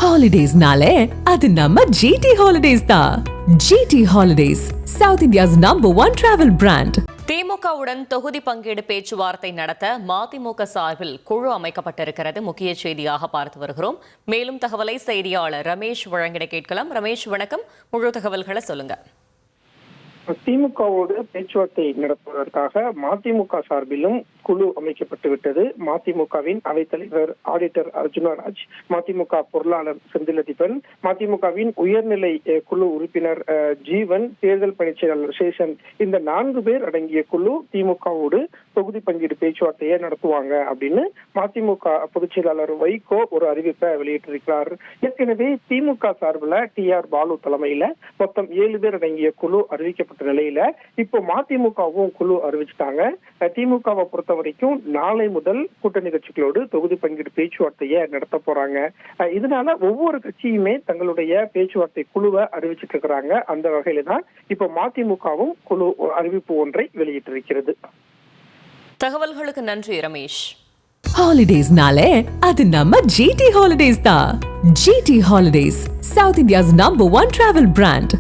ஹாலிடேஸ்னாலே அது நம்ம ஜிடி ஹாலிடேஸ் தான். GT holidays, south India's #1 travel brand. திமுகவுடன் தொகுதி பங்கீடு பேச்சுவார்த்தை நடத்த மதிமுக சார்பில் குழு அமைக்கப்பட்டிருக்கிறது. முக்கிய செய்தியாக பார்த்து வருகிறோம். மேலும் தகவலை செய்தியாளர் ரமேஷ் வழங்கிட கேட்கலாம். ரமேஷ், வணக்கம். முழு தகவல்களை சொல்லுங்க. திமுகவோடு பேச்சுவார்த்தை நடத்துவதற்காக மதிமுக சார்பிலும் குழு அமைக்கப்பட்டு விட்டது. மதிமுகவின் அவைத்தலைவர் ஆடிட்டர் அர்ஜுனராஜ், மதிமுக பொருளாளர் செந்திலதிபன், மதிமுகவின் உயர்நிலை குழு உறுப்பினர் ஜீவன், தேர்தல் பணிச் செயலாளர் சேஷன், இந்த 4 பேர் அடங்கிய குழு திமுகவோடு தொகுதி பங்கீடு பேச்சுவார்த்தையை நடத்துவாங்க அப்படின்னு மதிமுக பொதுச் செயலாளர் வைகோ ஒரு அறிவிப்பை வெளியிட்டிருக்கிறார். ஏற்கனவே திமுக சார்பில் TR பாலு தலைமையில மொத்தம் 7 பேர் அடங்கிய குழு அறிவிக்கப்பட்ட நிலையில இப்போ மதிமுகவும் குழு அறிவிச்சிட்டாங்க. திமுகவை பொறுத்த வரைக்கும் நாளை முதல் கூட்டணி கட்சிகளோடு தொகுதி பங்கீடு பேச்சுவார்த்தையை நடத்த போறாங்க. இதனால ஒவ்வொரு கட்சியுமே தங்களுடைய பேச்சுவார்த்தை குழுவை அறிவிச்சிட்டு இருக்கிறாங்க. அந்த வகையில தான் இப்போ மதிமுகவும் குழு அறிவிப்பு ஒன்றை வெளியிட்டிருக்கிறது. தகவல்களுக்கு நன்றி ரமேஷ். ஹாலிடேஸ்னாலே அது நம்ம ஜிடி ஹாலிடேஸ் தான். GT holidays, south India's #1 travel brand.